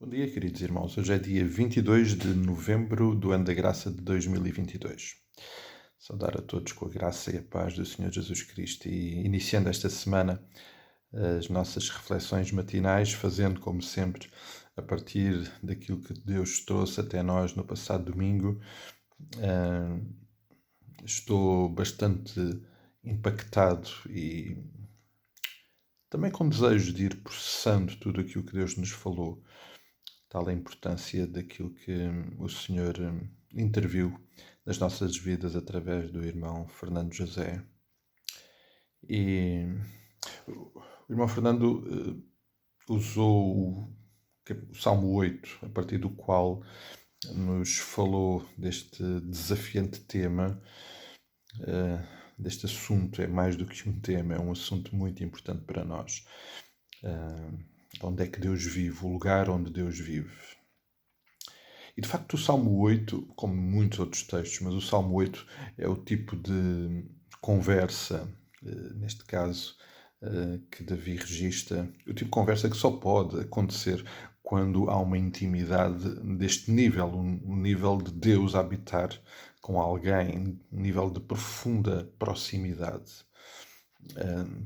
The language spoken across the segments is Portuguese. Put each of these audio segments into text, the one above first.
Bom dia, queridos irmãos. Hoje é dia 22 de novembro do ano da graça de 2022. Saudar a todos com a graça e a paz do Senhor Jesus Cristo e iniciando esta semana as nossas reflexões matinais, fazendo como sempre a partir daquilo que Deus trouxe até nós no passado domingo. Estou bastante impactado e também com desejo de ir processando tudo aquilo que Deus nos falou. Tal a importância daquilo que o Senhor interviu nas nossas vidas através do irmão Fernando José. E o irmão Fernando usou o Salmo 8, a partir do qual nos falou deste desafiante tema, deste assunto. É mais do que um tema, é um assunto muito importante para nós. Onde é que Deus vive, o lugar onde Deus vive. E de facto o Salmo 8, como muitos outros textos, mas o Salmo 8 é o tipo de conversa, neste caso, que Davi registra, o tipo de conversa que só pode acontecer quando há uma intimidade deste nível, um nível de Deus a habitar com alguém, um nível de profunda proximidade.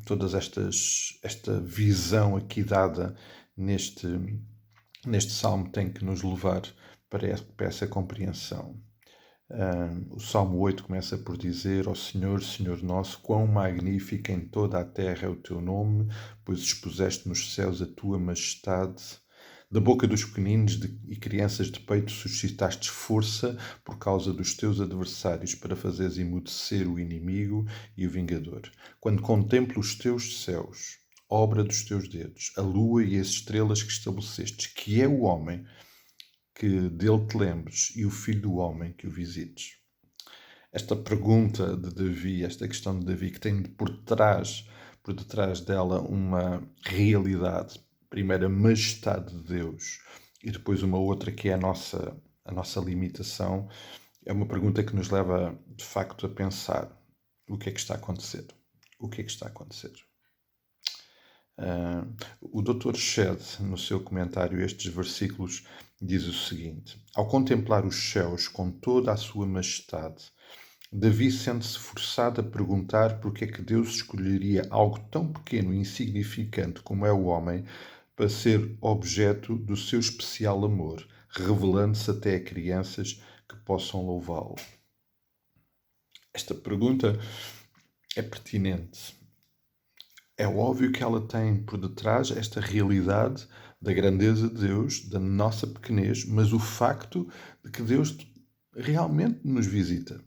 Todas esta visão aqui dada neste salmo tem que nos levar para essa compreensão. O Salmo 8 começa por dizer: Ó Senhor, Senhor nosso, quão magnífico em toda a terra é o teu nome, pois expuseste nos céus a tua majestade. Da boca dos pequeninos e crianças de peito suscitaste força por causa dos teus adversários, para fazeres emudecer o inimigo e o vingador. Quando contemplo os teus céus, obra dos teus dedos, a lua e as estrelas que estabelecestes, que é o homem, que dele te lembres, e o filho do homem que o visites. Esta pergunta de Davi, esta questão de Davi, que tem por detrás dela uma realidade, primeiro a majestade de Deus e depois uma outra que é a nossa limitação, é uma pergunta que nos leva de facto a pensar: o que é que está a acontecer? O que é que está a acontecer? O Dr. Shedd, no seu comentário a estes versículos, diz o seguinte: ao contemplar os céus com toda a sua majestade, Davi sente-se forçado a perguntar porque é que Deus escolheria algo tão pequeno e insignificante como é o homem para ser objeto do seu especial amor, revelando-se até a crianças que possam louvá-lo. Esta pergunta é pertinente. É óbvio que ela tem por detrás esta realidade da grandeza de Deus, da nossa pequenez, mas o facto de que Deus realmente nos visita.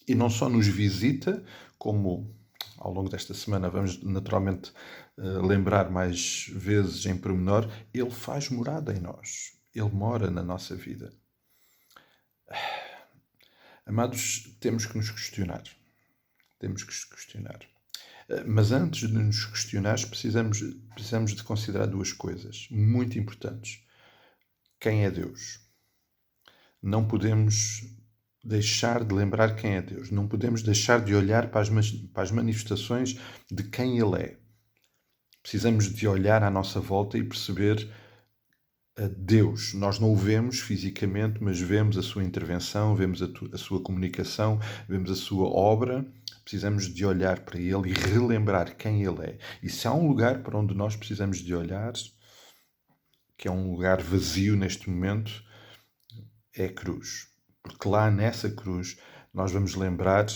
E não só nos visita, como ao longo desta semana vamos naturalmente lembrar mais vezes em pormenor, Ele faz morada em nós. Ele mora na nossa vida. Amados, temos que nos questionar. Temos que nos questionar. Mas antes de nos questionar, precisamos de considerar duas coisas muito importantes. Quem é Deus? Não podemos deixar de lembrar quem é Deus. Não podemos deixar de olhar para as manifestações de quem Ele é. Precisamos de olhar à nossa volta e perceber a Deus. Nós não o vemos fisicamente, mas vemos a sua intervenção, vemos a sua comunicação, vemos a sua obra. Precisamos de olhar para Ele e relembrar quem Ele é. E se há um lugar para onde nós precisamos de olhar, que é um lugar vazio neste momento, é a cruz. Porque lá nessa cruz nós vamos lembrar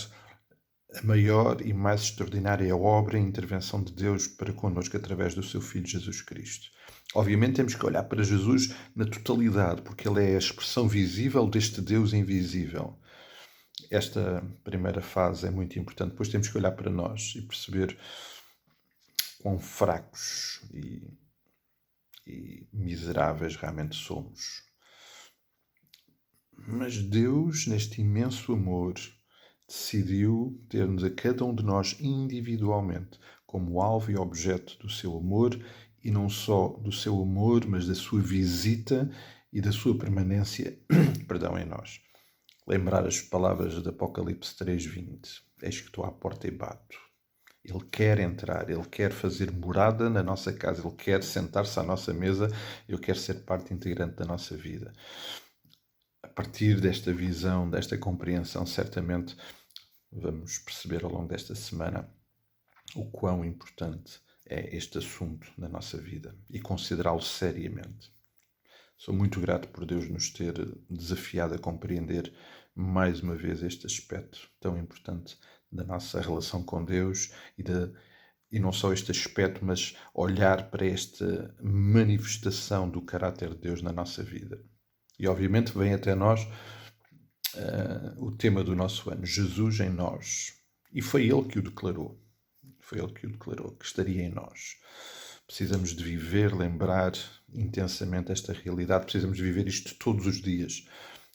a maior e mais extraordinária obra e intervenção de Deus para connosco através do seu Filho Jesus Cristo. Obviamente temos que olhar para Jesus na totalidade, porque Ele é a expressão visível deste Deus invisível. Esta primeira fase é muito importante. Depois temos que olhar para nós e perceber quão fracos e miseráveis realmente somos. Mas Deus, neste imenso amor, decidiu ter-nos a cada um de nós individualmente como alvo e objeto do seu amor, e não só do seu amor, mas da sua visita e da sua permanência em nós. Lembrar as palavras de Apocalipse 3:20. Eis que estou à porta e bato. Ele quer entrar, Ele quer fazer morada na nossa casa, Ele quer sentar-se à nossa mesa, Ele quer ser parte integrante da nossa vida. A partir desta visão, desta compreensão, certamente vamos perceber ao longo desta semana o quão importante é este assunto na nossa vida e considerá-lo seriamente. Sou muito grato por Deus nos ter desafiado a compreender mais uma vez este aspecto tão importante da nossa relação com Deus e não só este aspecto, mas olhar para esta manifestação do caráter de Deus na nossa vida. E obviamente vem até nós o tema do nosso ano, Jesus em nós. E foi Ele que o declarou. Foi Ele que o declarou, que estaria em nós. Precisamos de viver, lembrar intensamente esta realidade. Precisamos de viver isto todos os dias,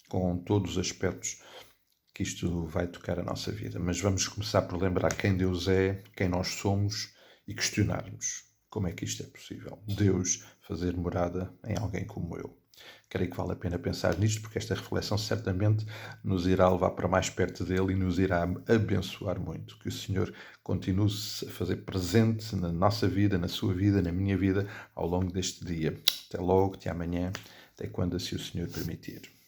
com todos os aspectos que isto vai tocar a nossa vida. Mas vamos começar por lembrar quem Deus é, quem nós somos e questionarmos como é que isto é possível. Deus fazer morada em alguém como eu. Creio que vale a pena pensar nisto, porque esta reflexão certamente nos irá levar para mais perto dele e nos irá abençoar muito. Que o Senhor continue-se a fazer presente na nossa vida, na sua vida, na minha vida, ao longo deste dia. Até logo, até amanhã, até quando assim o Senhor permitir.